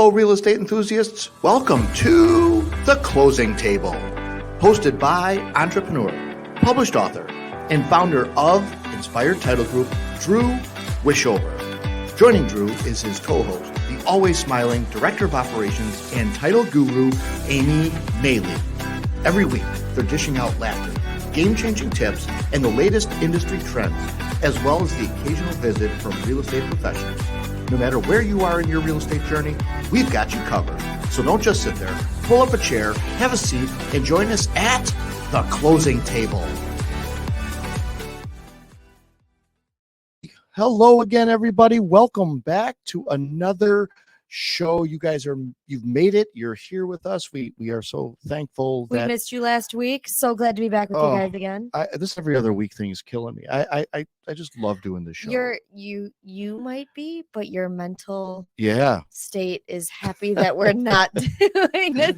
Hello, real estate enthusiasts. Welcome to The Closing Table, hosted by entrepreneur, published author, and founder of Inspired Title Group, Dru Wischhover. Joining Dru is his co-host, the always smiling director of operations and title guru, Aimee Maley. Every week, they're dishing out laughter, game-changing tips, and the latest industry trends, as well as the occasional visit from real estate professionals. No matter where you are in your real estate journey, we've got you covered. So don't just sit there, pull up a chair, have a seat, and join us at The Closing Table. Hello again, everybody. Welcome back to another show. You've made it. You're here with us. We are so thankful. We missed you last week. So glad to be back with you guys again. This every other week thing is killing me. I just love doing this show. You might be, but your mental state is happy that we're not doing this.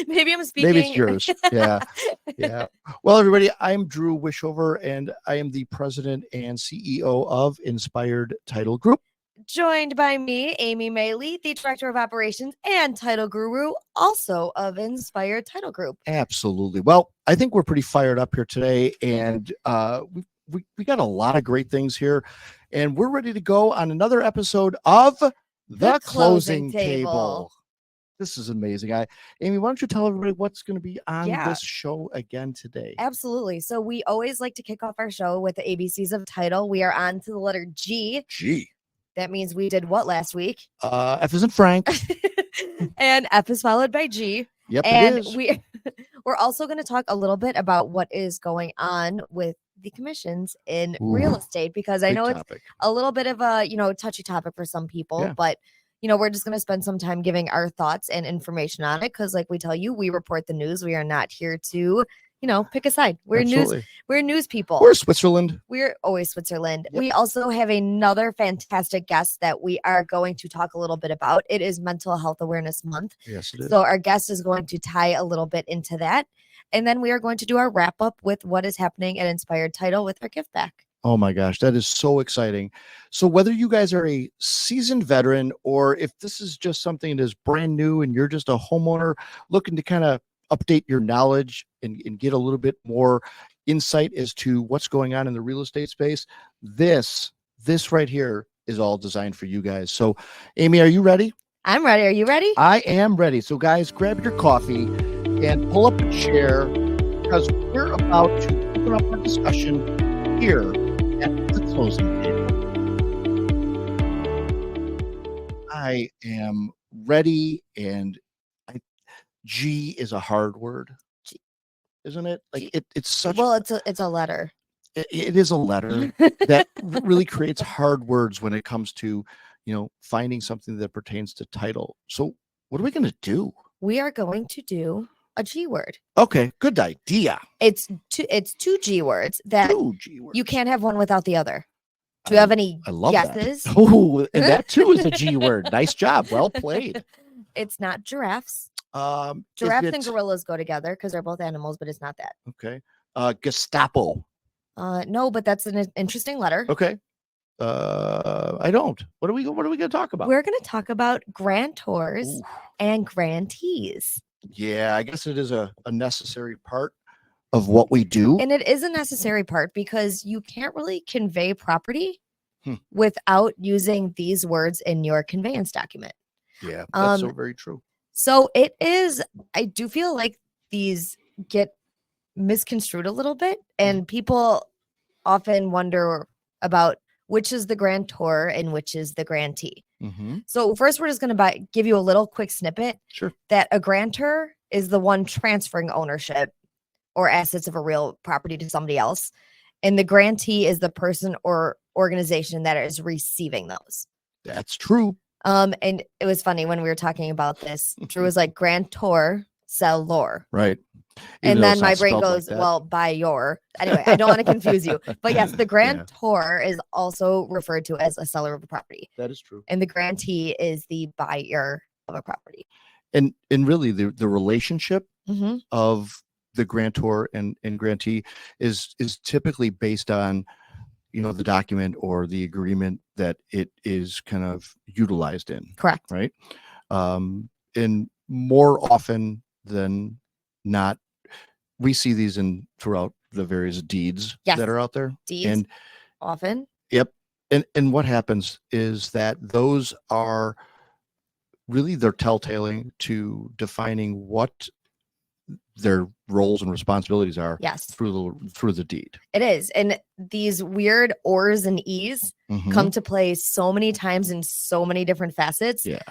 Maybe I'm speaking. Maybe it's yours. Yeah. Well, everybody, I'm Dru Wischhover, and I am the president and CEO of Inspired Title Group. Joined by me, Aimee Maley, the director of operations and title guru, also of Inspired Title Group. Absolutely. Well, I think we're pretty fired up here today, and we got a lot of great things here, and we're ready to go on another episode of The Closing Table. This is amazing. Aimee, why don't you tell everybody what's going to be on this show again today? Absolutely. So we always like to kick off our show with the ABCs of title. We are on to the letter G. G. That means we did what last week? F is in Frank. And F is followed by G. Yep, and it is. We're also going to talk a little bit about what is going on with the commissions in real estate, because I know it's a little bit of a, touchy topic for some people, but we're just going to spend some time giving our thoughts and information on it. Cause like we tell you, we report the news. We are not here to, pick a side. We're news people. We're Switzerland. We're always Switzerland. Yep. We also have another fantastic guest that we are going to talk a little bit about. It is Mental Health Awareness Month. Yes, it is. So our guest is going to tie a little bit into that. And then we are going to do our wrap up with what is happening at Inspired Title with our gift back. Oh my gosh, that is so exciting. So whether you guys are a seasoned veteran or if this is just something that is brand new and you're just a homeowner looking to kind of update your knowledge and get a little bit more insight as to what's going on in the real estate space, this right here is all designed for you guys. So Aimee, are you ready? I'm ready. Are you ready? I am ready. So guys, grab your coffee and pull up a chair, because we're about to open up our discussion here at The Closing Table. I am ready, and G is a hard word, isn't it? Like it's such. Well, it's a letter. It is a letter that really creates hard words when it comes to, finding something that pertains to title. So what are we going to do? We are going to do a G word. Okay, good idea. It's two G words that you can't have one without the other. Do you have any guesses? That. Oh, and that too is a G word. Nice job. Well played. It's not giraffes. Giraffes and gorillas go together because they're both animals, but it's not that. Okay. Gestapo. No, but that's an interesting letter. Okay. I don't. What are we going to talk about? We're going to talk about grantors and grantees. Yeah, I guess it is a necessary part of what we do. And it is a necessary part because you can't really convey property without using these words in your conveyance document. Yeah, that's so very true. So it is, I do feel like these get misconstrued a little bit, and people often wonder about which is the grantor and which is the grantee. Mm-hmm. So first, we're just going to give you a little quick snippet. Sure. That a grantor is the one transferring ownership or assets of a real property to somebody else. And the grantee is the person or organization that is receiving those. That's true. And it was funny when we were talking about this. Drew was like, grantor, sell lore. Right. And then my brain goes, well, buy your. Anyway, I don't want to confuse you. But yes, the grantor is also referred to as a seller of a property. That is true. And the grantee is the buyer of a property. And really the relationship of the grantor and grantee is typically based on, the document or the agreement that it is kind of utilized in. Correct. Right. And more often than not, we see these throughout the various deeds that are out there. Deeds, and often. Yep. And what happens is that those are really, they're telltaling to defining what their roles and responsibilities are through the deed. It is. And these weird ors and e's come to play so many times in so many different facets. Yeah.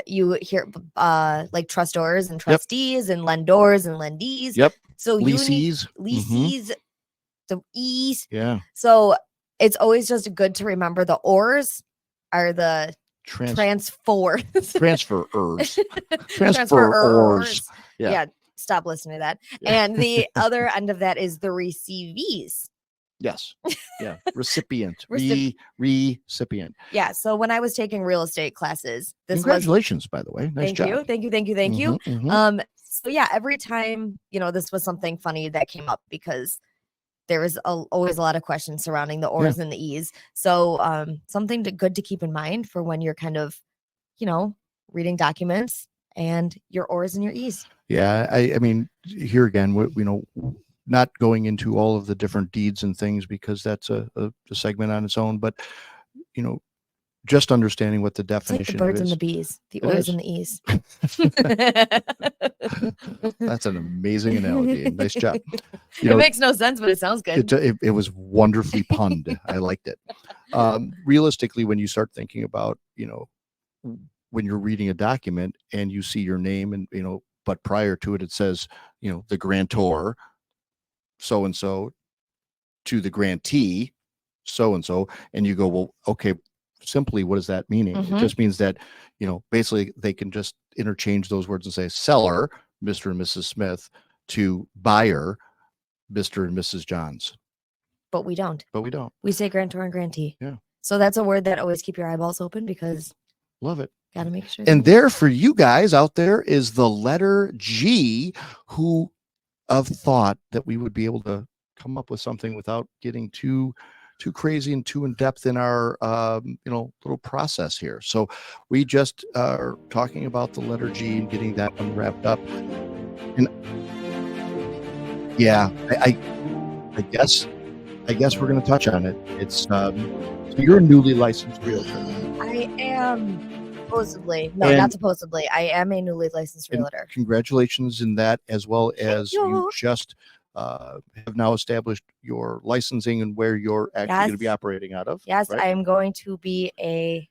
You hear like trustors and trustees and lendors and lendees. Yep. So leases, the e's. Yeah. So it's always just good to remember the ors are the transferors. Transferors. Yeah. Stop listening to that. And the other end of that is the receivees. Yes. Yeah. Recipient. Recipient. Yeah. So when I was taking real estate classes, congratulations, by the way. Nice job. Thank you. So yeah, every time, this was something funny that came up because there was always a lot of questions surrounding the ors and the e's. So something good to keep in mind for when you're kind of, reading documents and your ors and your e's. Yeah, I mean, here again, not going into all of the different deeds and things because that's a segment on its own, but just understanding what the definition is. It's like the birds and the bees, the ors and the e's. That's an amazing analogy. Nice job. It makes no sense, but it sounds good. It was wonderfully punned. I liked it. Realistically, when you start thinking about, when you're reading a document and you see your name and, but prior to it, it says, the grantor, so-and-so, to the grantee, so-and-so, and you go, well, okay, simply, what does that mean? It just means that, basically they can just interchange those words and say seller, Mr. and Mrs. Smith, to buyer, Mr. and Mrs. Johns. But we don't. We say grantor and grantee. Yeah. So that's a word that always keep your eyeballs open because love it. Gotta make sure. And there for you guys out there is the letter G, who have thought that we would be able to come up with something without getting too crazy and too in depth in our little process here. So we just are talking about the letter G and getting that one wrapped up. And yeah, I guess we're going to touch on it. It's so you're a newly licensed realtor. I am. Supposedly. No, not supposedly. I am a newly licensed realtor. Congratulations in that, as well as you just have now established your licensing and where you're actually going to be operating out of. Yes, right? I am going to be a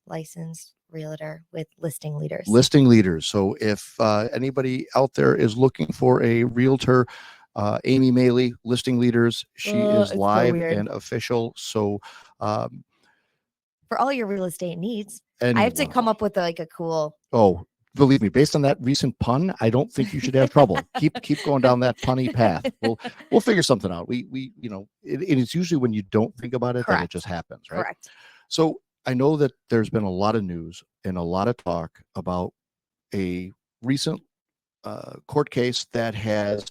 licensed realtor with listing leaders. So if anybody out there is looking for a realtor, Aimee Maley, listing leaders, she is live and official. So for all your real estate needs, I have to come up with a cool. Oh, believe me, based on that recent pun, I don't think you should have trouble. Keep going down that punny path. We'll figure something out. It's usually when you don't think about it that it just happens, right? Correct. So I know that there's been a lot of news and a lot of talk about a recent court case that has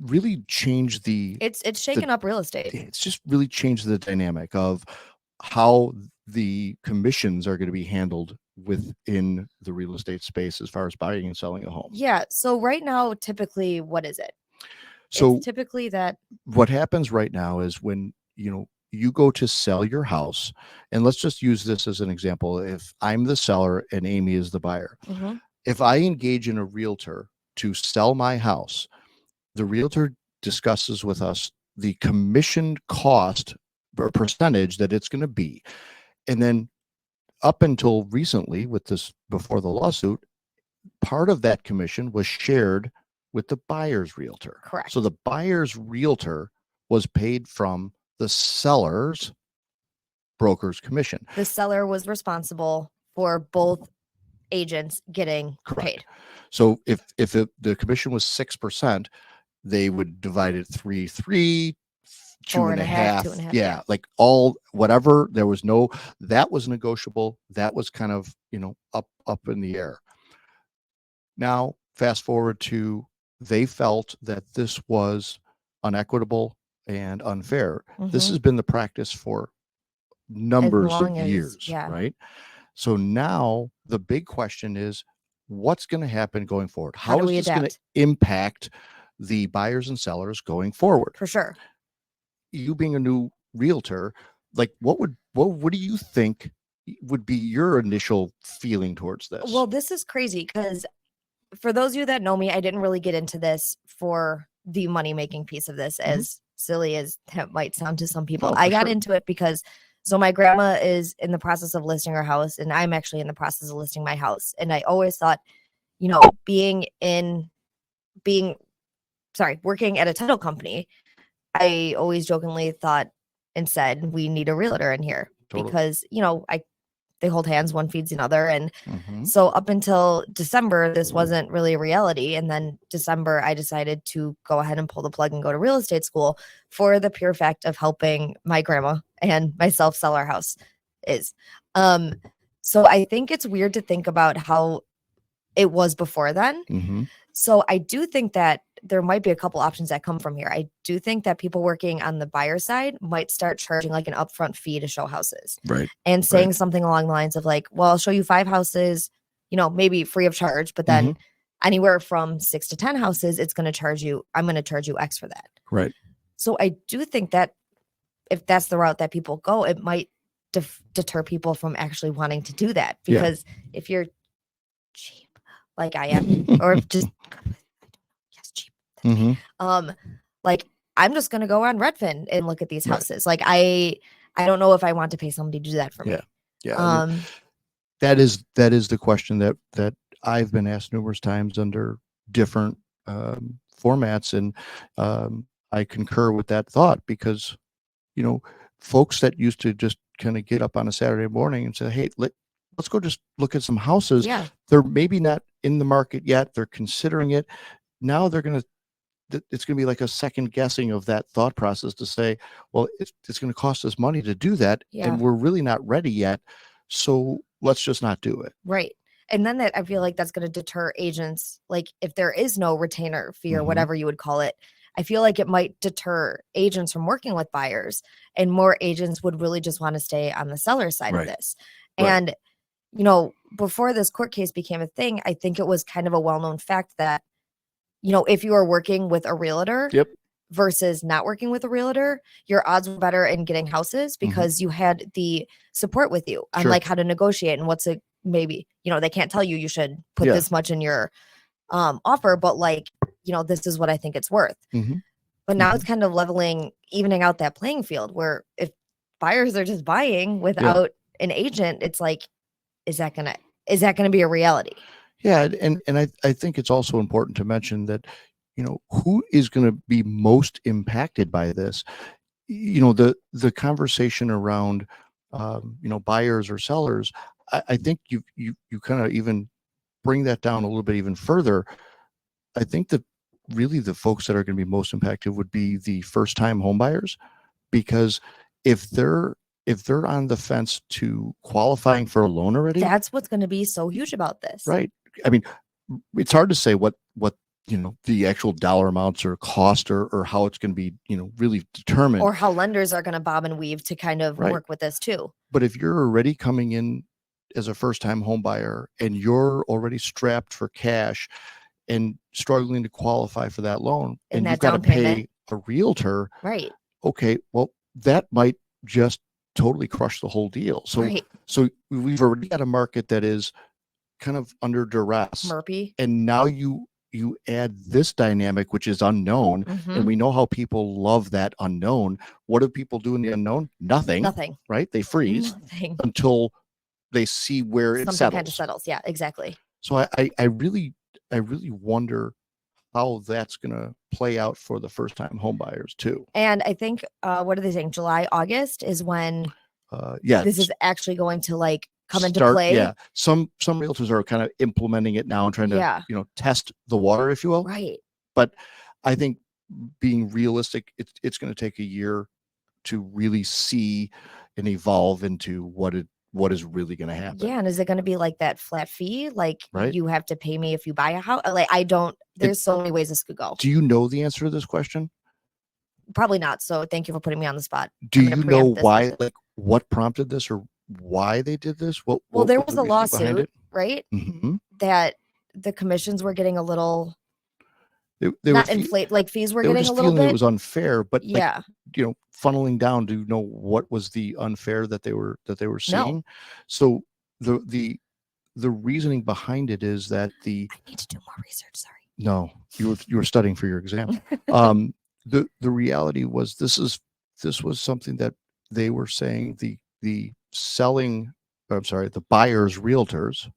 really changed it's shaken up real estate. It's just really changed the dynamic of how the commissions are going to be handled within the real estate space as far as buying and selling a home. Yeah. So right now, typically, what is it? So it's typically that what happens right now is when, you go to sell your house, and let's just use this as an example. If I'm the seller and Aimee is the buyer, if I engage in a realtor to sell my house, the realtor discusses with us the commission cost or percentage that it's going to be. And then up until recently, with this before the lawsuit, part of that commission was shared with the buyer's realtor. Correct. So the buyer's realtor was paid from the seller's broker's commission. The seller was responsible for both agents getting paid. So if the commission was 6%, they would divide it 3-3, 2.5. Yeah, like all whatever. There was that was negotiable. That was kind of up in the air. Now fast forward to they felt that this was unequitable and unfair. This has been the practice for numbers of years, right? So now the big question is, what's going to happen going forward? How do is we this going to adapt? impact the buyers and sellers going forward? For sure. You being a new realtor, like what do you think would be your initial feeling towards this? Well, this is crazy because for those of you that know me, I didn't really get into this for the money-making piece of this, as silly as that might sound to some people. I got into it because my grandma is in the process of listing her house, and I'm actually in the process of listing my house. And I always thought, working at a title company, I always jokingly thought and said, we need a realtor in here because, they hold hands, one feeds another. And so up until December, this wasn't really a reality. And then December, I decided to go ahead and pull the plug and go to real estate school for the pure fact of helping my grandma and myself sell our house So I think it's weird to think about how it was before then. So I do think that there might be a couple options that come from here. I do think that people working on the buyer side might start charging like an upfront fee to show houses. Right. And saying something along the lines of like, well, I'll show you 5 houses, maybe free of charge, but then anywhere from 6 to 10 houses, I'm going to charge you X for that. Right. So I do think that if that's the route that people go, it might deter people from actually wanting to do that. Because if you're cheap, like I am, or just cheap. Like I'm just gonna go on Redfin and look at these houses. Like I don't know if I want to pay somebody to do that for me. Yeah. That is the question that I've been asked numerous times under different formats, and I concur with that thought because folks that used to just kind of get up on a Saturday morning and say, hey, let's go just look at some houses. Yeah. They're maybe not in the market yet. They're considering it. Now it's going to be like a second guessing of that thought process to say, well, it's going to cost us money to do that. Yeah. And we're really not ready yet. So let's just not do it. Right. And then I feel like that's going to deter agents. Like if there is no retainer fee or whatever you would call it, I feel like it might deter agents from working with buyers, and more agents would really just want to stay on the seller side of this. And, before this court case became a thing, I think it was kind of a well-known fact that, if you are working with a realtor versus not working with a realtor, your odds were better in getting houses because you had the support with you on like how to negotiate and maybe, they can't tell you should put this much in your offer, but like, this is what I think it's worth. But now it's kind of evening out that playing field where if buyers are just buying without an agent, it's like, is that gonna be a reality? Yeah. And I think it's also important to mention that, who is going to be most impacted by this? The conversation around, buyers or sellers, I think you kind of even bring that down a little bit even further. I think that really the folks that are going to be most impacted would be the first time home buyers, because if they're on the fence to qualifying for a loan already, that's what's going to be so huge about this. Right. I mean, it's hard to say what the actual dollar amounts or cost or how it's going to be, really determined. Or how lenders are going to bob and weave to kind of work with this too. But if you're already coming in as a first-time home buyer and you're already strapped for cash and struggling to qualify for that loan, and you've got to pay a realtor, right? Okay, well, that might just totally crush the whole deal. So we've already got a market that is kind of under duress, murky, and now you add this dynamic, which is unknown, and we know how people love that unknown. What do people do in the unknown? Nothing, right? They freeze until they see where it something kind of settles. Yeah, exactly. So I really wonder how that's going to play out for the first time home buyers too. And I think what are they saying? July, August is when this is actually going to like come into play. Yeah. Some realtors are kind of implementing it now and trying to test the water, if you will. Right. But I think being realistic, it's going to take a year to really see and evolve into what is really going to happen. Yeah. And is it going to be like that flat fee? Like you have to pay me if you buy a house? Like there's so many ways this could go. Do you know the answer to this question? Probably not. So thank you for putting me on the spot. Do you know why, like what prompted this or why they did this. Well, there was a lawsuit, right? Mm-hmm. That the commissions were getting a little not inflate, like fees were getting a little bit. It was unfair, but yeah, like, funneling down to know what was the unfair that they were seeing. No. So the reasoning behind it is that I need to do more research. Sorry. No, you were studying for your exam. The reality was this was something that they were saying the buyers' realtors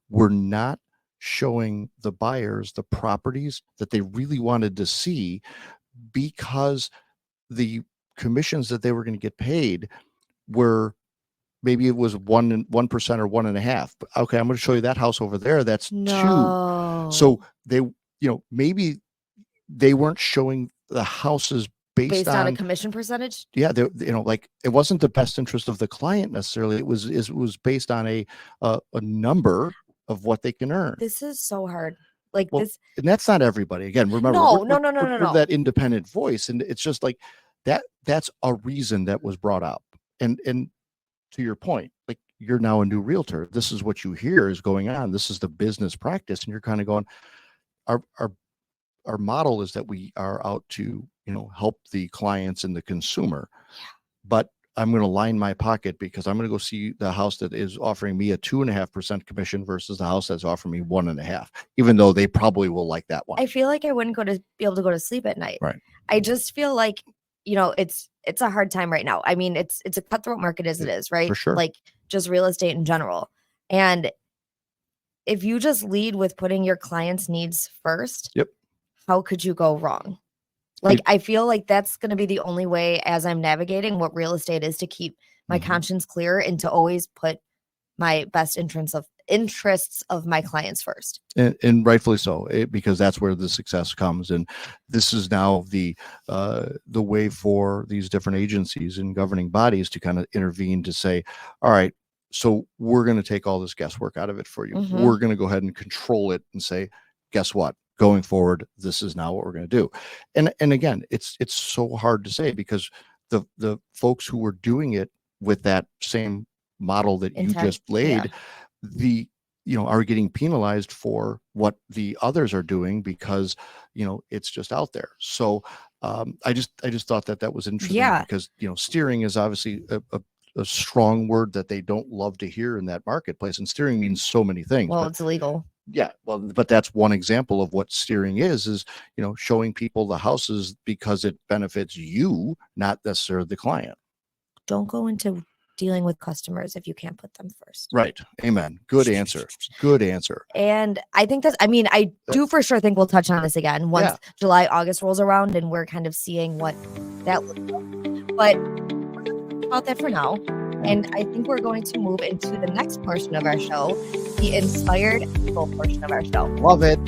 were not showing the buyers the properties that they really wanted to see, because the commissions that they were going to get paid were, maybe it was 1% or 1.5%. Okay, I'm going to show you that house over there. That's 2. So they, maybe they weren't showing the houses based on a commission percentage. Yeah, like it wasn't the best interest of the client necessarily. It was based on a number of what they can earn. This is so hard. Like this, and that's not everybody. Again, remember, we're that independent voice, and it's just like that. That's a reason that was brought up. And to your point, like, you're now a new realtor. This is what you hear is going on. This is the business practice, and you're kind of going, our model is that we are out to help the clients and the consumer, but I'm going to line my pocket because I'm going to go see the house that is offering me a 2.5% commission versus the house that's offering me 1.5%, even though they probably will like that one. I feel like I wouldn't be able to go to sleep at night. Right. I just feel like, it's a hard time right now. I mean, it's a cutthroat market as it is, right? For sure. Like just real estate in general. And if you just lead with putting your clients' needs first, yep, how could you go wrong? Like, I feel like that's going to be the only way, as I'm navigating what real estate is, to keep my conscience clear and to always put my best interests of my clients first. And rightfully so, because that's where the success comes. And this is now the way for these different agencies and governing bodies to kind of intervene to say, all right, so we're going to take all this guesswork out of it for you. We're going to go ahead and control it and say, guess what? Going forward, this is now what we're going to do. And again, it's so hard to say, because the folks who were doing it with that same model that you just laid, are getting penalized for what the others are doing, because it's just out there. So I just thought that was interesting, because steering is obviously a strong word that they don't love to hear in that marketplace, and steering means so many things. Well, it's illegal. Yeah, well, but that's one example of what steering is showing people the houses because it benefits you, not necessarily the client. Don't go into dealing with customers if you can't put them first. Right. Amen. Good answer. Good answer. And I think I do for sure think we'll touch on this again once July, August rolls around, and we're kind of seeing what that looks like. But about that for now. And I think we're going to move into the next portion of our show, the inspired people portion of our show. Love it.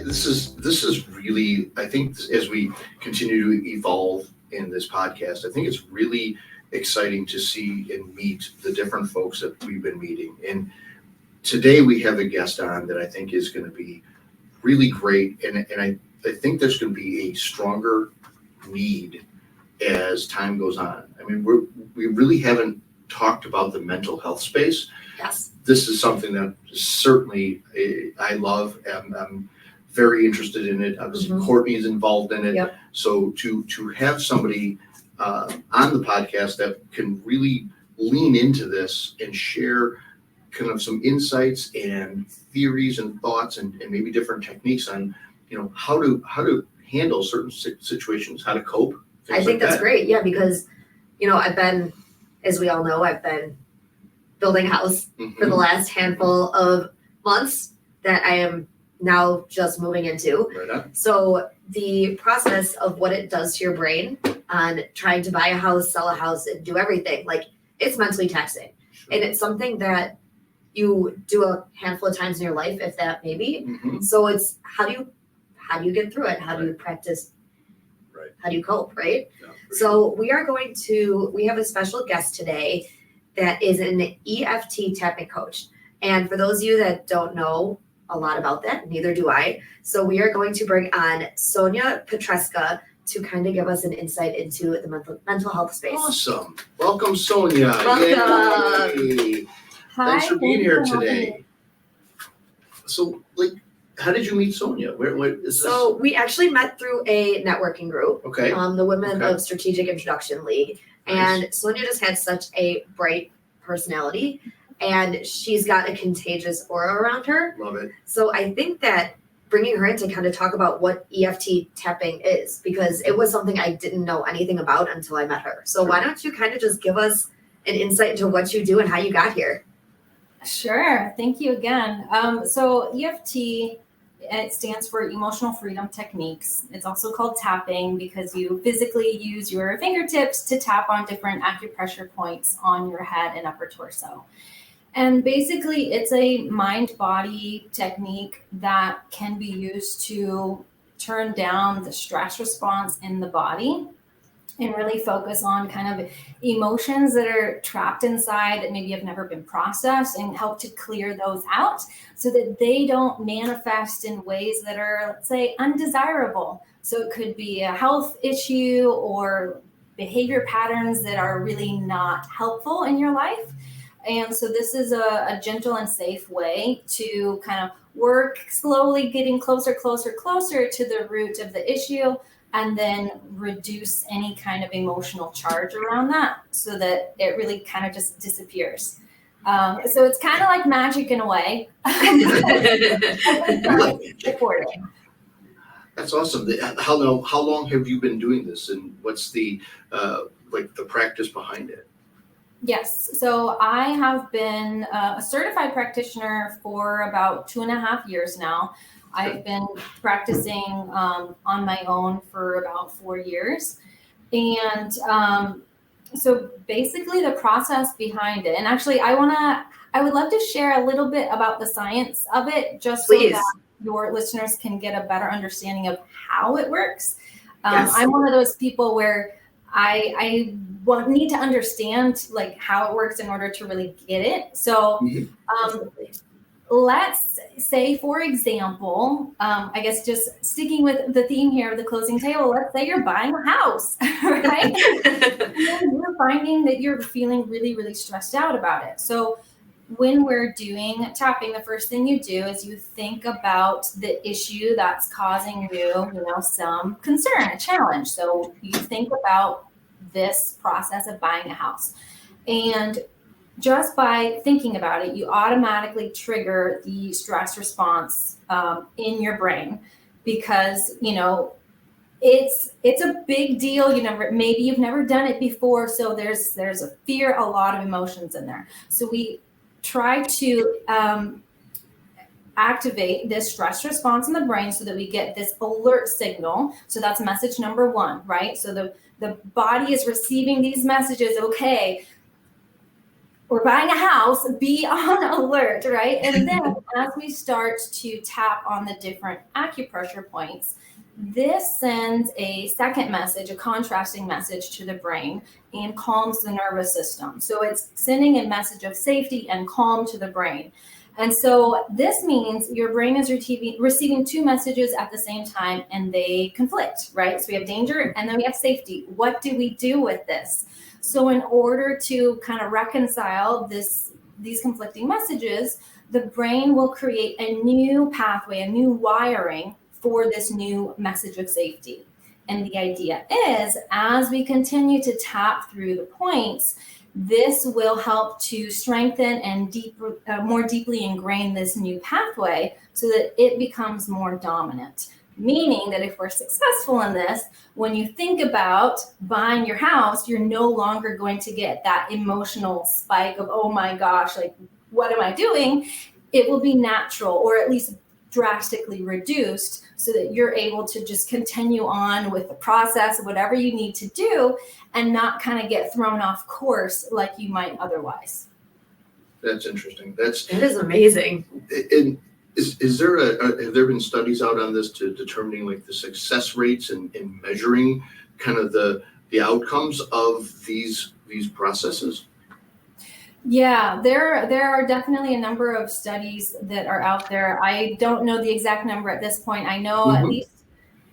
This is really, I think, as we continue to evolve in this podcast, I think it's really exciting to see and meet the different folks that we've been meeting. And today we have a guest on that I think is going to be really great. And I think there's going to be a stronger need as time goes on. I mean, we really haven't talked about the mental health space. Yes. This is something that certainly I love. I'm very interested in it. Obviously, Courtney's involved in it. Yep. So to have somebody on the podcast that can really lean into this and share kind of some insights and theories and thoughts and maybe different techniques on, how to handle certain situations, how to cope. I think that's great. Yeah, because, as we all know, I've been building a house for the last handful of months that I am now just moving into. Right on. So the process of what it does to your brain on trying to buy a house, sell a house, and do everything, like, it's mentally taxing. Sure. And it's something that you do a handful of times in your life, if that maybe. So it's how do you get through it? How do you practice? Right. How do you cope, right? Yeah, so we have a special guest today that is an EFT tapping coach. And for those of you that don't know a lot about that, neither do I. So we are going to bring on Sonia Pietruszka to kind of give us an insight into the mental health space. Awesome. Welcome, Sonia. Welcome. Yay. Hi, Thanks for being here having today. me. So, how did you meet Sonia? What is this? So we actually met through a networking group, Okay. the Women Okay. of Strategic Introduction League. Nice. And Sonia just had such a bright personality, and she's got a contagious aura around her. Love it. So I think that bringing her in to kind of talk about what EFT tapping is, because it was something I didn't know anything about until I met her. So why don't you kind of just give us an insight into what you do and how you got here? Sure. Thank you again. So EFT, it stands for Emotional Freedom Techniques. It's also called tapping because you physically use your fingertips to tap on different acupressure points on your head and upper torso. And basically, it's a mind-body technique that can be used to turn down the stress response in the body and really focus on kind of emotions that are trapped inside that maybe have never been processed, and help to clear those out so that they don't manifest in ways that are, let's say, undesirable. So it could be a health issue or behavior patterns that are really not helpful in your life. And so this is a gentle and safe way to kind of work slowly, getting closer to the root of the issue, and then reduce any kind of emotional charge around that so that it really kind of just disappears. So it's kind of like magic in a way. That's awesome. How long have you been doing this, and what's the the practice behind it? Yes. So I have been a certified practitioner for about 2.5 years now. I've been practicing on my own for about 4 years. And so basically the process behind it, and actually I would love to share a little bit about the science of it, just so that your listeners can get a better understanding of how it works. Yes. I'm one of those people where I need to understand how it works in order to really get it. So let's say, for example, I guess just sticking with the theme here of the closing table, let's say you're buying a house, right? And you're finding that you're feeling really, really stressed out about it. So when we're doing tapping, the first thing you do is you think about the issue that's causing you, some concern, a challenge. So you think about this process of buying a house. And just by thinking about it, you automatically trigger the stress response in your brain, because it's a big deal. Maybe you've never done it before, so there's a fear, a lot of emotions in there. So we try to activate this stress response in the brain so that we get this alert signal. So that's message number one, right? So the body is receiving these messages. Okay, we're buying a house, be on alert, right? And then as we start to tap on the different acupressure points, this sends a second message, a contrasting message to the brain, and calms the nervous system. So it's sending a message of safety and calm to the brain. And so this means your brain is receiving two messages at the same time, and they conflict, right? So we have danger and then we have safety. What do we do with this? So in order to kind of reconcile these conflicting messages, the brain will create a new pathway, a new wiring for this new message of safety. And the idea is, as we continue to tap through the points, this will help to strengthen and more deeply ingrain this new pathway so that it becomes more dominant. Meaning that if we're successful in this, when you think about buying your house, you're no longer going to get that emotional spike of, oh my gosh, what am I doing? It will be natural, or at least drastically reduced, so that you're able to just continue on with the process of whatever you need to do and not kind of get thrown off course like you might otherwise. That's interesting. That is amazing. And is there have there been studies out on this to determining the success rates in measuring kind of the outcomes of these processes? Yeah, there are definitely a number of studies that are out there. I don't know the exact number at this point. I know at least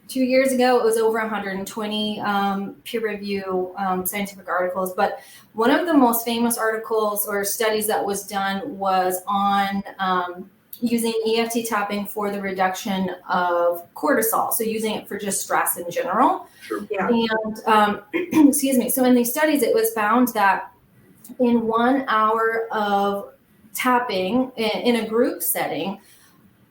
2 years ago, it was over 120 peer review scientific articles. But one of the most famous articles or studies that was done was on using EFT tapping for the reduction of cortisol. So using it for just stress in general. Sure. Yeah. And excuse me. So in these studies, it was found that in 1 hour of tapping in a group setting,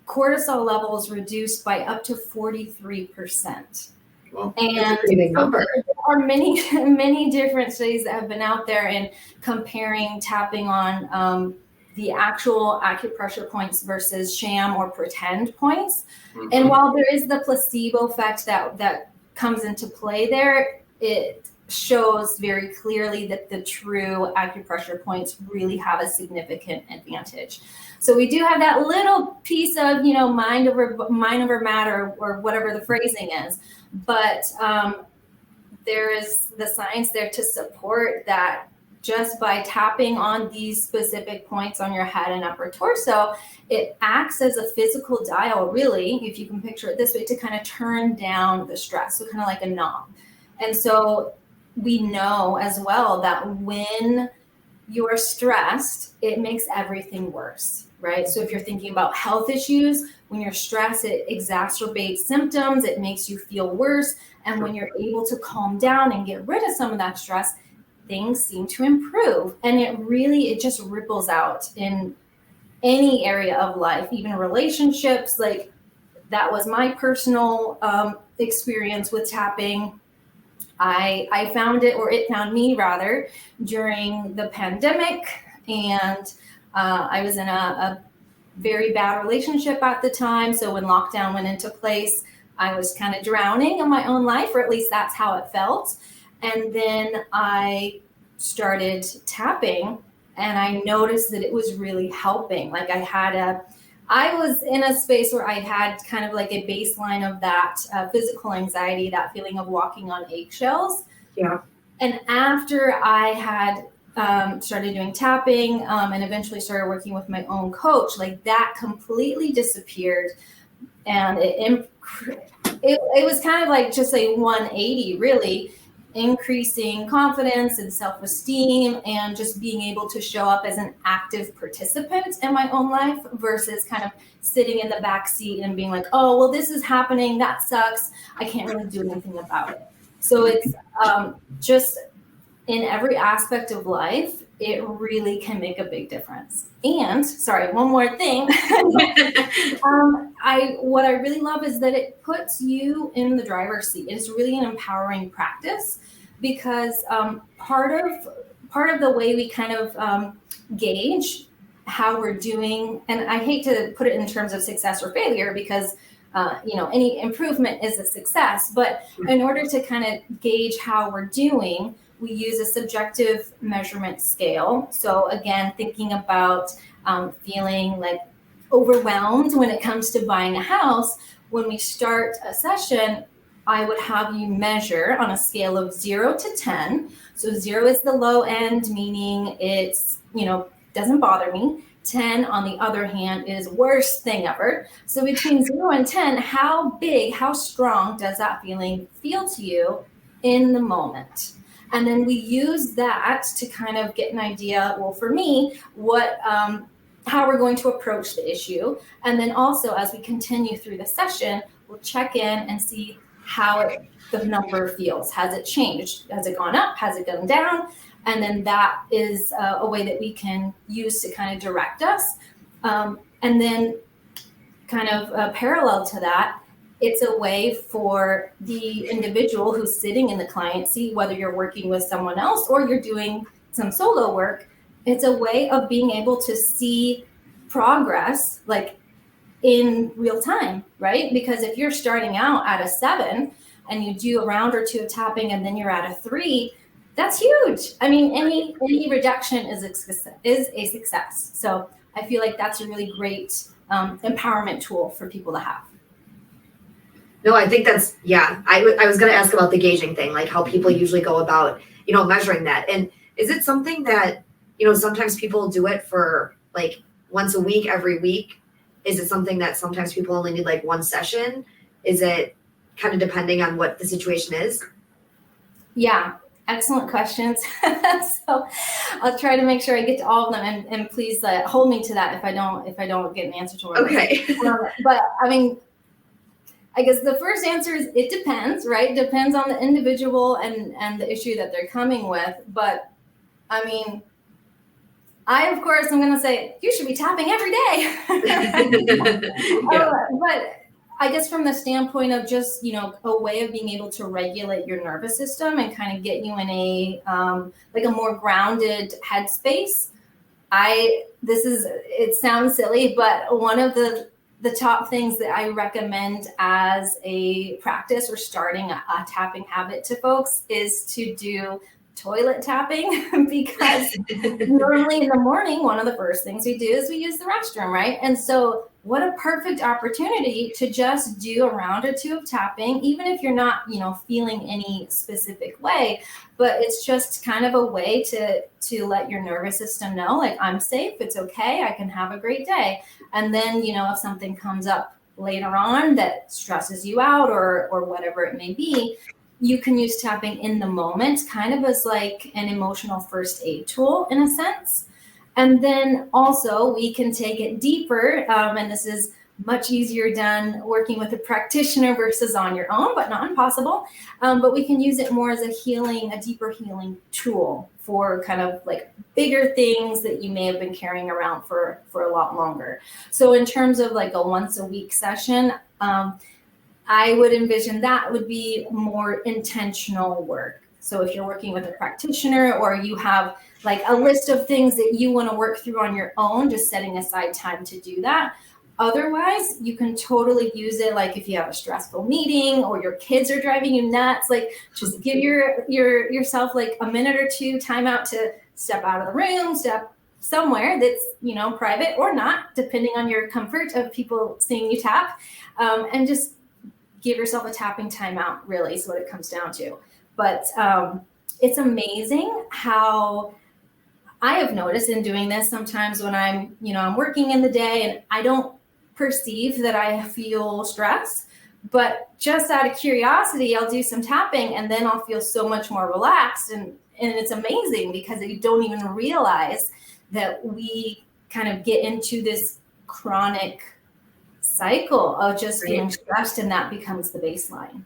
cortisol levels reduced by up to 43%. Well, and that's a pretty big number. There are many different studies that have been out there and comparing tapping on the actual acupressure points versus sham or pretend points. Mm-hmm. And while there is the placebo effect that comes into play there, it shows very clearly that the true acupressure points really have a significant advantage. So we do have that little piece of, mind over matter or whatever the phrasing is, but there is the science there to support that just by tapping on these specific points on your head and upper torso, it acts as a physical dial, really, if you can picture it this way, to kind of turn down the stress. So kind of like a knob. And so we know as well that when you're stressed, it makes everything worse, right? So if you're thinking about health issues, when you're stressed, it exacerbates symptoms, it makes you feel worse. And when you're able to calm down and get rid of some of that stress, things seem to improve. And it just ripples out in any area of life, even relationships. Like that was my personal experience with tapping. I found it, or it found me rather, during the pandemic. And I was in a very bad relationship at the time. So when lockdown went into place, I was kind of drowning in my own life, or at least that's how it felt. And then I started tapping and I noticed that it was really helping. Like I was in a space where I had kind of like a baseline of that physical anxiety, that feeling of walking on eggshells. Yeah. And after I had started doing tapping and eventually started working with my own coach, like that completely disappeared. And it was kind of like just a 180, really, increasing confidence and self-esteem and just being able to show up as an active participant in my own life versus kind of sitting in the back seat and being like, oh, well, this is happening. That sucks. I can't really do anything about it. So it's just in every aspect of life, it really can make a big difference. And sorry, one more thing. What I really love is that it puts you in the driver's seat. It's really an empowering practice because part of the way we kind of gauge how we're doing, and I hate to put it in terms of success or failure because any improvement is a success, but in order to kind of gauge how we're doing, we use a subjective measurement scale. So again, thinking about feeling like overwhelmed when it comes to buying a house, when we start a session, I would have you measure on a scale of 0 to 10. So 0 is the low end, meaning it's, doesn't bother me. 10, on the other hand, is worst thing ever. So between 0 and 10, how big, how strong does that feeling feel to you in the moment? And then we use that to kind of get an idea, well, for me, how we're going to approach the issue. And then also, as we continue through the session, we'll check in and see how the number feels. Has it changed? Has it gone up? Has it gone down? And then that is a way that we can use to kind of direct us. And then kind of parallel to that, it's a way for the individual who's sitting in the client seat, whether you're working with someone else or you're doing some solo work, it's a way of being able to see progress like in real time, right? Because if you're starting out at a 7 and you do a round or two of tapping and then you're at a 3, that's huge. I mean, any reduction is a success. So I feel like that's a really great empowerment tool for people to have. No, I think that's, I was going to ask about the gauging thing, like how people usually go about, measuring that. And is it something that, sometimes people do it for like once a week, every week? Is it something that sometimes people only need like one session? Is it, kind of depending on what the situation is? Yeah, excellent questions. So I'll try to make sure I get to all of them, and please hold me to that if I don't get an answer to one. Okay. But I mean, I guess the first answer is it depends, right? It depends on the individual and the issue that they're coming with. But I mean, of course, I'm going to say you should be tapping every day. But I guess from the standpoint of just, a way of being able to regulate your nervous system and kind of get you in a more grounded headspace. It sounds silly, but one of the top things that I recommend as a practice or starting a tapping habit to folks is to do toilet tapping, because normally in the morning, one of the first things we do is we use the restroom, right? And so what a perfect opportunity to just do a round or two of tapping, even if you're not, feeling any specific way, but it's just kind of a way to let your nervous system know, like, I'm safe, it's okay, I can have a great day. And then, if something comes up later on that stresses you out or whatever it may be, you can use tapping in the moment, kind of as like an emotional first aid tool in a sense. And then also we can take it deeper, and this is much easier done working with a practitioner versus on your own, but not impossible. But we can use it more as a deeper healing tool for kind of like bigger things that you may have been carrying around for a lot longer. So in terms of like a once a week session, I would envision that would be more intentional work. So if you're working with a practitioner or you have like a list of things that you want to work through on your own, just setting aside time to do that. Otherwise, you can totally use it like if you have a stressful meeting or your kids are driving you nuts, like just give yourself like a minute or two time out to step out of the room, step somewhere that's, private or not, depending on your comfort of people seeing you tap, and just give yourself a tapping timeout, really is what it comes down to. But it's amazing how I have noticed in doing this sometimes when I'm working in the day and I don't perceive that I feel stress, but just out of curiosity, I'll do some tapping and then I'll feel so much more relaxed. And it's amazing because you don't even realize that we kind of get into this chronic cycle of just feeling stressed, and that becomes the baseline.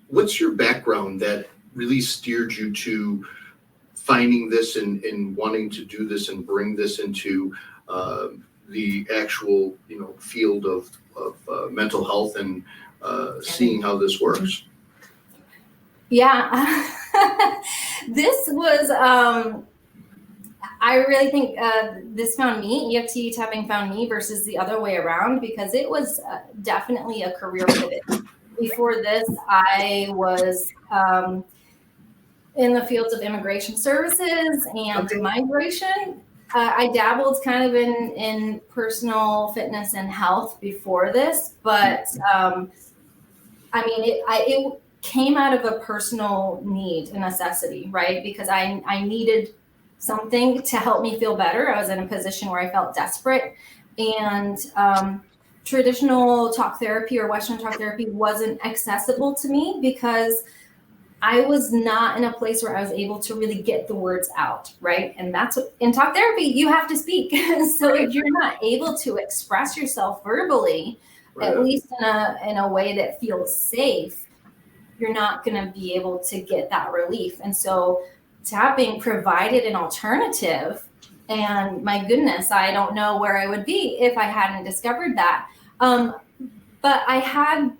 What's your background that really steered you to finding this and wanting to do this and bring this into the actual field of mental health and seeing how this works? Yeah, this was I really think this found me, EFT tapping found me versus the other way around, because it was definitely a career pivot. Before this, I was in the fields of immigration services and migration. I dabbled kind of in personal fitness and health before this, but it came out of a personal need, a necessity, right? Because I needed something to help me feel better. I was in a position where I felt desperate, and traditional talk therapy or Western talk therapy wasn't accessible to me because I was not in a place where I was able to really get the words out, right? And that's what, in talk therapy, you have to speak. So if you're not able to express yourself verbally, at least in a way that feels safe, you're not going to be able to get that relief. And so tapping provided an alternative, and my goodness, I don't know where I would be if I hadn't discovered that. But I had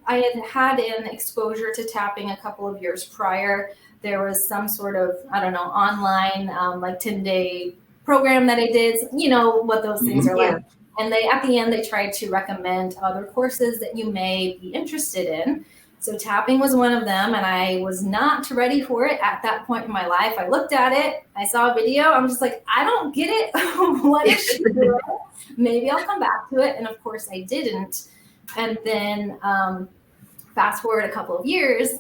an exposure to tapping a couple of years prior. There was some sort of, online, like 10-day program that I did, what those things are like. And at the end, they tried to recommend other courses that you may be interested in. So tapping was one of them, and I was not ready for it at that point in my life. I looked at it, I saw a video, I'm just like, I don't get it. What is she doing? Maybe I'll come back to it. And of course I didn't. And then fast forward a couple of years,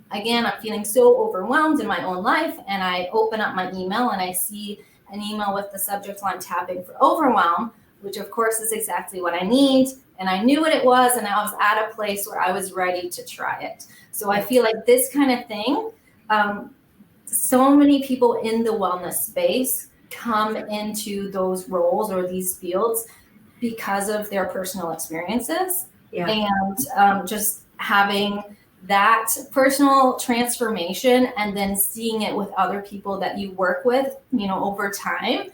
again, I'm feeling so overwhelmed in my own life, and I open up my email and I see an email with the subject line tapping for overwhelm, which of course is exactly what I need. and I knew what it was, and I was at a place where I was ready to try it. So I feel like this kind of thing, so many people in the wellness space come into those roles or these fields because of their personal experiences, and just having that personal transformation and then seeing it with other people that you work with, over time,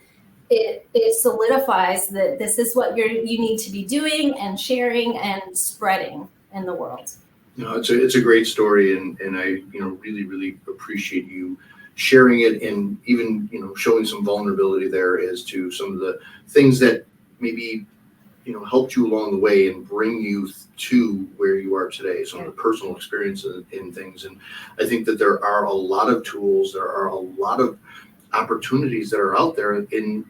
it solidifies that this is what you need to be doing and sharing and spreading in the world. It's a great story, and I really, really appreciate you sharing it, and even showing some vulnerability there as to some of the things that maybe helped you along the way and bring you to where you are today, some of the personal experiences in things. And I think that there are a lot of tools, there are a lot of opportunities that are out there in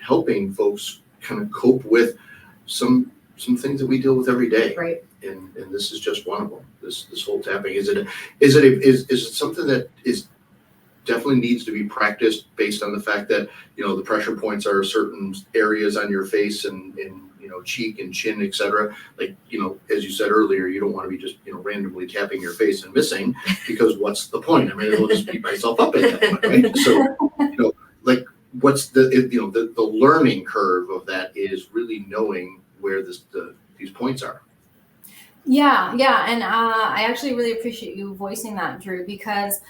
helping folks kind of cope with some things that we deal with every day. Right. And this is just one of them. This whole tapping. Is it something that is definitely needs to be practiced based on the fact that the pressure points are certain areas on your face and cheek and chin, etc. Like as you said earlier, you don't want to be just randomly tapping your face and missing, because what's the point? I mean, it'll just beat myself up at that point, right? So like what's the learning curve of that is really knowing where these points are. Yeah, and I actually really appreciate you voicing that, Drew, because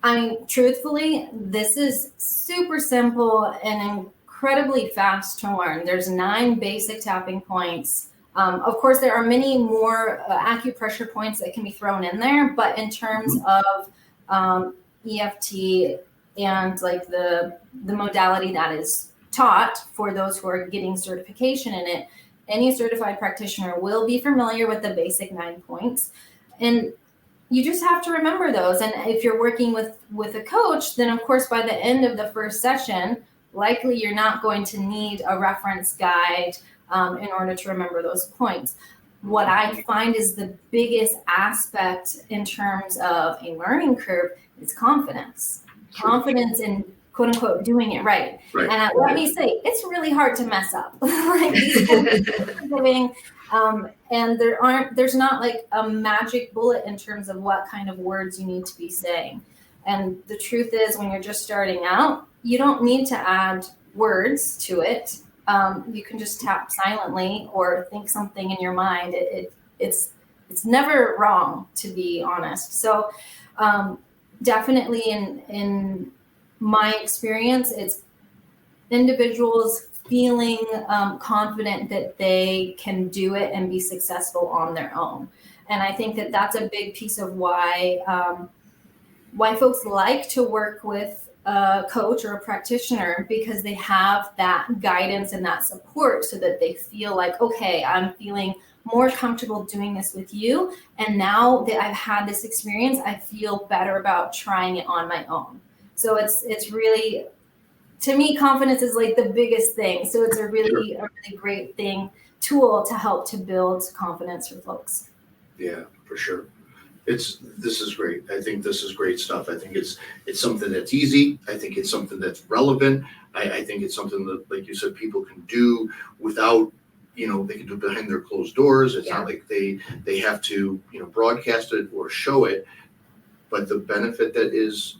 I mean, truthfully, this is super simple and incredibly fast to learn. There's 9 basic tapping points. Of course, there are many more acupressure points that can be thrown in there, but in terms of EFT and like the modality that is taught for those who are getting certification in it, any certified practitioner will be familiar with the basic 9 points. And you just have to remember those. And if you're working with a coach, then of course, by the end of the first session, likely you're not going to need a reference guide in order to remember those points. What I find is the biggest aspect in terms of a learning curve is confidence. Sure. Confidence in quote unquote doing it right. And let me say, it's really hard to mess up. Like these giving, and there's not like a magic bullet in terms of what kind of words you need to be saying. And the truth is, when you're just starting out, you don't need to add words to it. You can just tap silently or think something in your mind. It's never wrong, to be honest. So definitely in my experience, it's individuals feeling confident that they can do it and be successful on their own. And I think that that's a big piece of why folks like to work with a coach or a practitioner, because they have that guidance and that support so that they feel like, okay, I'm feeling more comfortable doing this with you. And now that I've had this experience, I feel better about trying it on my own. So it's really, to me, confidence is like the biggest thing. So it's a really great tool to help to build confidence for folks. Yeah, for sure. This is great. I think this is great stuff. I think it's something that's easy. I think it's something that's relevant. I think it's something that, like you said, people can do without, they can do behind their closed doors. It's not like they have to, broadcast it or show it. But the benefit that is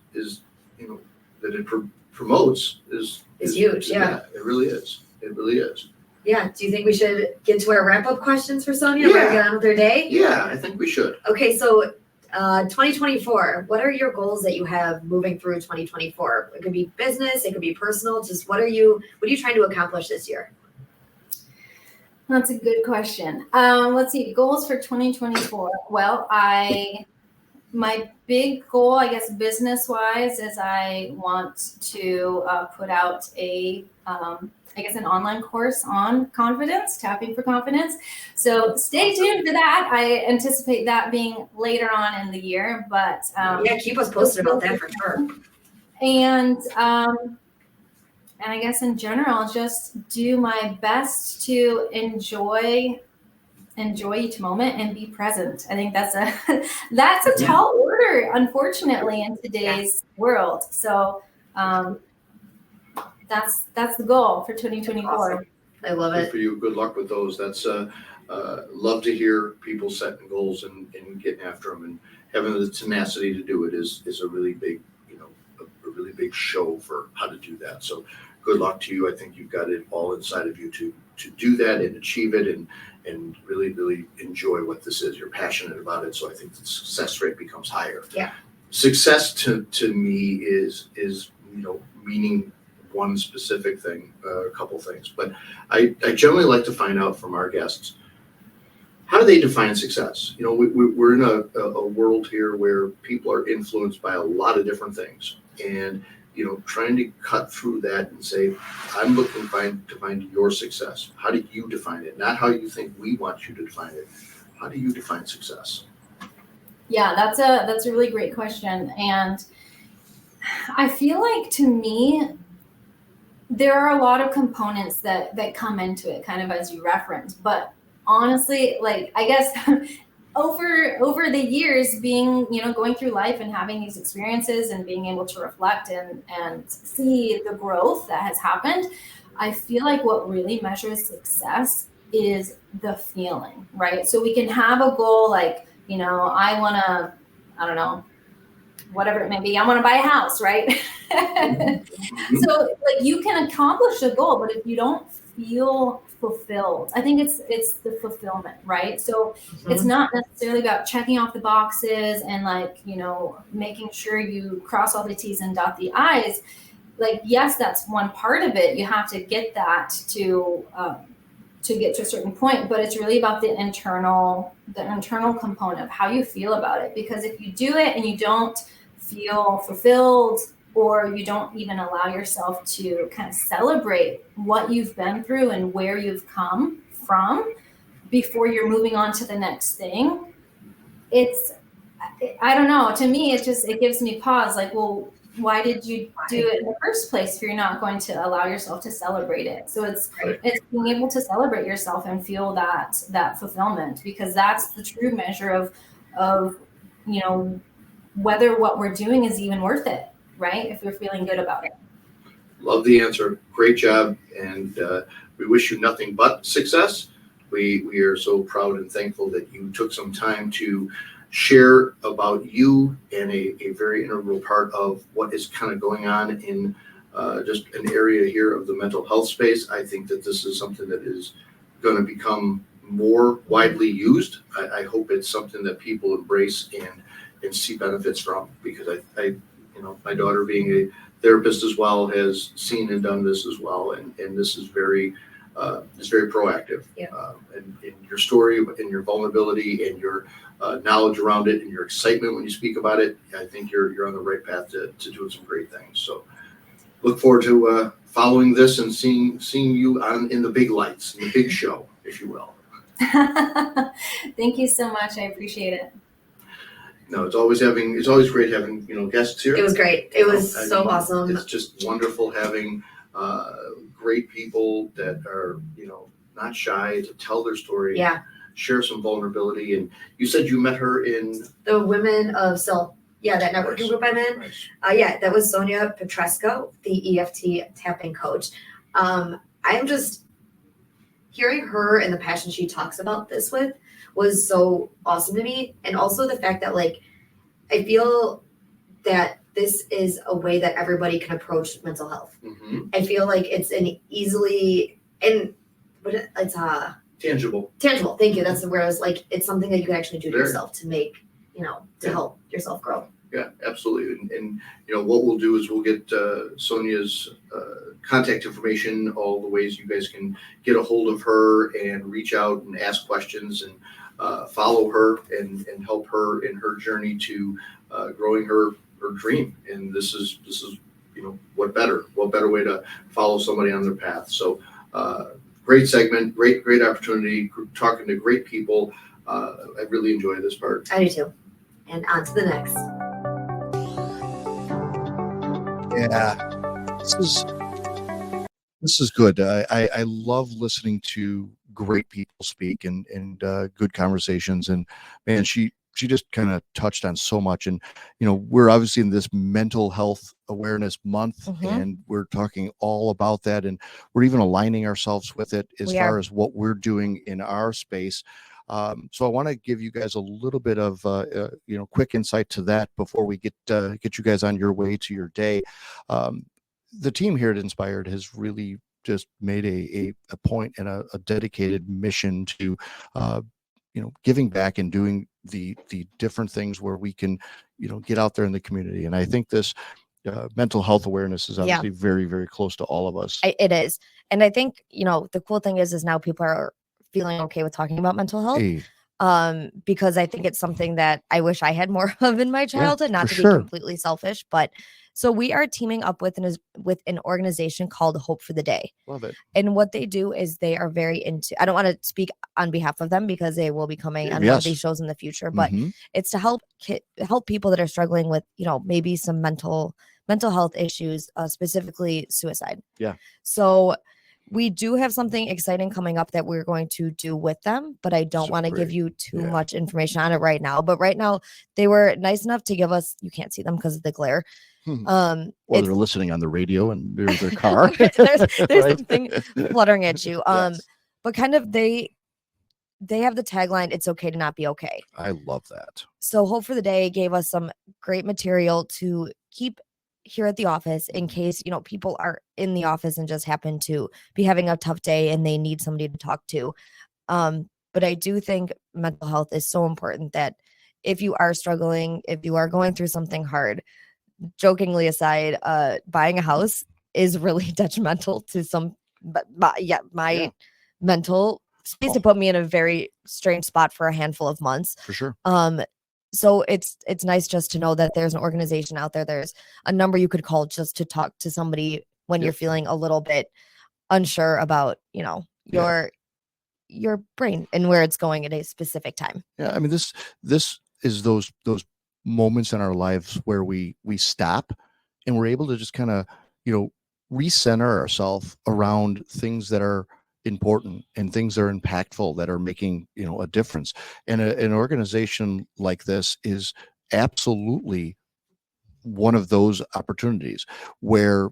that it promotes is huge. Yeah, it really is. It really is. Yeah. Do you think we should get to our wrap-up questions for Sonia? Yeah. Get on with their day? Yeah, I think we should. Okay, so 2024, what are your goals that you have moving through 2024? It could be business, it could be personal. Just what are you trying to accomplish this year? That's a good question. Let's see, goals for 2024. Well, my big goal, I guess, business-wise, is I want to put out an online course on confidence, tapping for confidence. So stay tuned for that. I anticipate that being later on in the year, but keep us posted about that for sure. And I guess in general, just do my best to enjoy each moment and be present. I think that's a tall order, unfortunately, in today's world. So that's the goal for 2024. I love Good it. for you. Good luck with those. That's love to hear people setting goals and getting after them, and having the tenacity to do it is a really big, a really big show for how to do that. So good luck to you. I think you've got it all inside of you to do that and achieve it, and really, really enjoy what this is. You're passionate about it, so I think the success rate becomes higher. Yeah. Success to me is meaning one specific thing, a couple things, but I generally like to find out from our guests, how do they define success? We're in a world here where people are influenced by a lot of different things, and trying to cut through that and say, I'm looking to find your success. How do you define it? Not how you think we want you to define it. How do you define success? Yeah, that's a really great question. And I feel like, to me, there are a lot of components that come into it, kind of as you referenced. But honestly, like, I guess over the years, being, going through life and having these experiences and being able to reflect and see the growth that has happened, I feel like what really measures success is the feeling, right? So we can have a goal like, I want to, I don't know, whatever it may be, I want to buy a house, right? Mm-hmm. So like, you can accomplish a goal, but if you don't feel fulfilled, I think it's the fulfillment, right? So it's not necessarily about checking off the boxes and like, making sure you cross all the T's and dot the I's. Like, yes, that's one part of it. You have to get that to get to a certain point, but it's really about the internal component of how you feel about it. Because if you do it and you don't feel fulfilled, or you don't even allow yourself to kind of celebrate what you've been through and where you've come from before you're moving on to the next thing, I don't know, to me, it gives me pause. Like, well, why did you do it in the first place if you're not going to allow yourself to celebrate it? So it's being able to celebrate yourself and feel that fulfillment, because that's the true measure of whether what we're doing is even worth it, right? If we're feeling good about it. Love the answer. Great job. And we wish you nothing but success. We are so proud and thankful that you took some time to share about you and a very integral part of what is kind of going on in just an area here of the mental health space. I think that this is something that is going to become more widely used. I hope it's something that people embrace and see benefits from, because I my daughter, being a therapist as well, has seen and done this as well, and this is very proactive. Yeah. And in your story, and your vulnerability, and your knowledge around it, and your excitement when you speak about it, I think you're on the right path to doing some great things. So look forward to following this and seeing you in the big lights, in the big show, if you will. Thank you so much. I appreciate it. No, it's always great having guests here. It was great. It was awesome. It's just wonderful having great people that are not shy to tell their story. Yeah. Share some vulnerability. And you said you met her in the Women of Sil. Yeah, that networking group I'm in. Nice. That was Sonia Pietruszka, the EFT Tapping coach. I'm just hearing her and the passion she talks about this with was so awesome to me. And also the fact that, like, I feel that this is a way that everybody can approach mental health. Mm-hmm. I feel like it's an easily, and it's tangible. Thank you. That's the word. I was like, it's something that you can actually do to yourself to make, to help yourself grow. Yeah, absolutely. And what we'll do is we'll get Sonia's contact information, all the ways you guys can get a hold of her and reach out and ask questions and follow her and help her in her journey to growing her dream. And this is what better way to follow somebody on their path. So great segment, great opportunity, talking to great people. I really enjoy this part. I do too. And on to the next. Yeah, this is good. I love listening to great people speak and good conversations. And man, she she just kind of touched on so much. And, we're obviously in this mental health awareness month, and we're talking all about that. And we're even aligning ourselves with it as far as what we're doing in our space. So I want to give you guys a little bit of, quick insight to that before we get you guys on your way to your day. The team here at Inspired has really just made a point and a dedicated mission to, giving back and doing the different things where we can, get out there in the community. And I think this mental health awareness is obviously very, very close to all of us. It is. And I think, the cool thing is now people are feeling okay with talking about mental health. Because I think it's something that I wish I had more of in my childhood, not to be completely selfish, but so we are teaming up with an organization called Hope for the Day. Love it. And what they do is they are very into, I don't want to speak on behalf of them because they will be coming on one of these shows in the future, but it's to help people that are struggling with, maybe some mental health issues, specifically suicide. Yeah. So we do have something exciting coming up that we're going to do with them, but I don't want to give you too much information on it right now. But right now, they were nice enough to give us, you can't see them because of the glare. Or they're listening on the radio and there's their car. there's something fluttering at you. But kind of they have the tagline, "It's okay to not be okay." I love that. So Hope for the Day gave us some great material to keep here at the office in case, people are in the office and just happen to be having a tough day and they need somebody to talk to. But I do think mental health is so important that if you are struggling, if you are going through something hard, jokingly aside, buying a house is really detrimental to some, but my mental space to put me in a very strange spot for a handful of months. For sure. So it's nice just to know that there's an organization out there. There's a number you could call just to talk to somebody when you're feeling a little bit unsure about, your brain and where it's going at a specific time. Yeah. I mean, this is those moments in our lives where we stop and we're able to just kind of, recenter ourselves around things that are important and things that are impactful, that are making, a difference. And an organization like this is absolutely one of those opportunities where,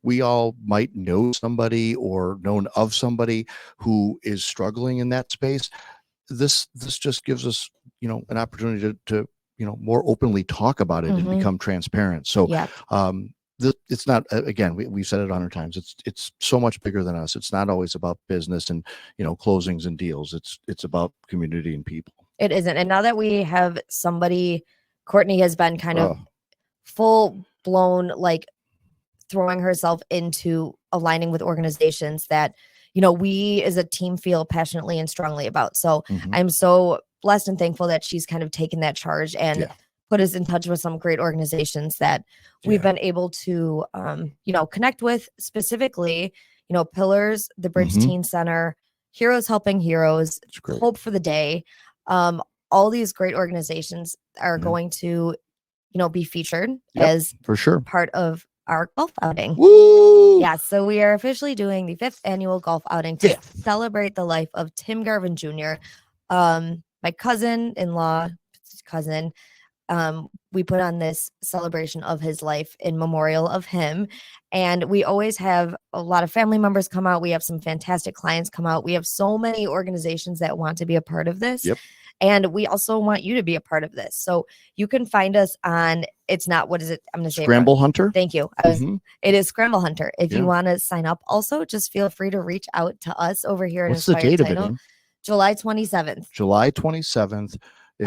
we all might know somebody or known of somebody who is struggling in that space. This just gives us, an opportunity to more openly talk about it and become transparent. So, it's not, again, we've said it 100 times. It's so much bigger than us. It's not always about business and, closings and deals. It's about community and people. It isn't. And now that we have somebody, Courtney has been kind of full blown, like throwing herself into aligning with organizations that, we as a team feel passionately and strongly about. So I'm so blessed and thankful that she's kind of taken that charge and put us in touch with some great organizations that we've been able to, connect with, specifically, Pillars, the Bridge Teen Center, Heroes Helping Heroes, Hope for the Day. All these great organizations are going to, be featured as for sure part of our golf outing. Woo! Yeah, so we are officially doing the 5th annual golf outing to celebrate the life of Tim Garvin Jr., my cousin-in-law, cousin. We put on this celebration of his life in memorial of him. And we always have a lot of family members come out. We have some fantastic clients come out. We have so many organizations that want to be a part of this. And we also want you to be a part of this. So you can find us on, it's not, what is it? I'm going to say Scramble Hunter. Thank you. It is Scramble Hunter. If you want to sign up, also just feel free to reach out to us over here. What's the date of it? July 27th. July 27th.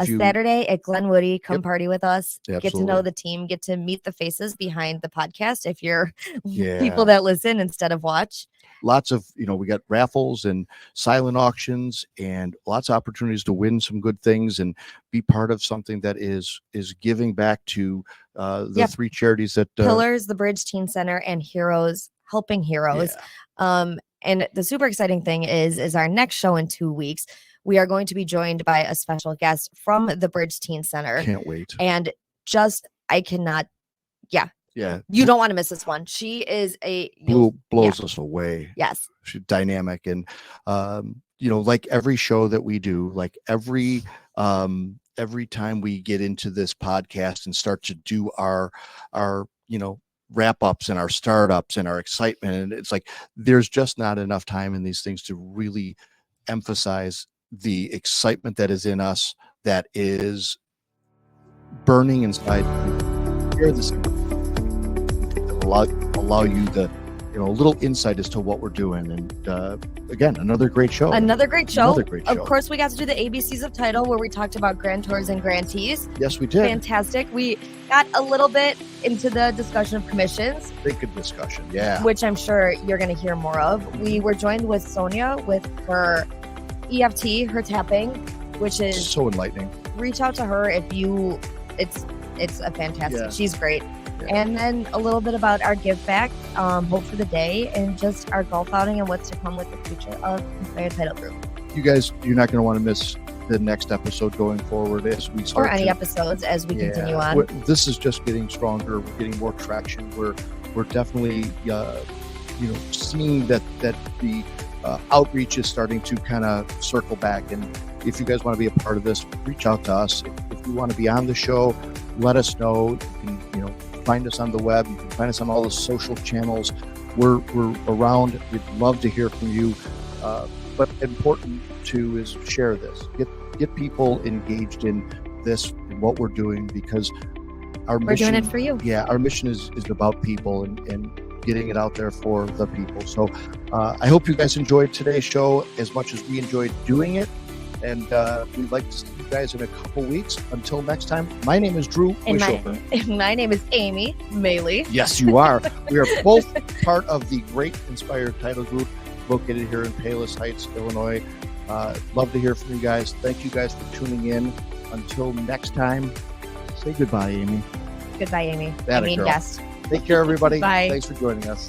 Saturday at Glenwoody. Come party with us. Get to know the team. Get to meet the faces behind the podcast if you're people that listen instead of watch. Lots of, we got raffles and silent auctions and lots of opportunities to win some good things and be part of something that is giving back to the 3 charities that Pillars, the Bridge Teen Center, and Heroes Helping Heroes. And the super exciting thing is our next show in 2 weeks. We are going to be joined by a special guest from the Bridge Teen Center. Can't wait. And I cannot. You don't want to miss this one. She is blows us away. Yes. She's dynamic. And, like every show that we do, like every every time we get into this podcast and start to do our wrap ups and our startups and our excitement, and it's like there's just not enough time in these things to really emphasize the excitement that is in us, that is burning inside. Share this, allow you the a little insight as to what we're doing. And again, another great show. Of course, we got to do the ABCs of title, where we talked about grantors and grantees. Yes, we did. Fantastic. We got a little bit into the discussion of commissions. Big good discussion, yeah. Which I'm sure you're going to hear more of. We were joined with Sonia with her EFT, her tapping, which is so enlightening. Reach out to her if you. It's a fantastic. Yeah. She's great. Yeah. And then a little bit about our give back, hope for the day, and just our golf outing and what's to come with the future of Inspired Title Group. You guys, you're not going to want to miss the next episode going forward as we start. Or any episodes as we continue on. This is just getting stronger. We're getting more traction. We're definitely seeing that the outreach is starting to kind of circle back. And if you guys want to be a part of this, reach out to us. If you want to be on the show, let us know. You can find us on the web. You can find us on all the social channels. We're around. We'd love to hear from you. But important too is share this. Get people engaged in this, in what we're doing, because we're doing it for you. Yeah, our mission is about people and getting it out there for the people. So I hope you guys enjoyed today's show as much as we enjoyed doing it. And we'd like to see you guys in a couple weeks. Until next time, my name is Dru Wischhover. My name is Aimee Maley. Yes, you are. We are both part of the great Inspired Title Group located here in Palos Heights, Illinois. Love to hear from you guys. Thank you guys for tuning in. Until next time, say goodbye, Aimee. Goodbye, Aimee. That Aimee, guest. Take care, everybody. Bye. Thanks for joining us.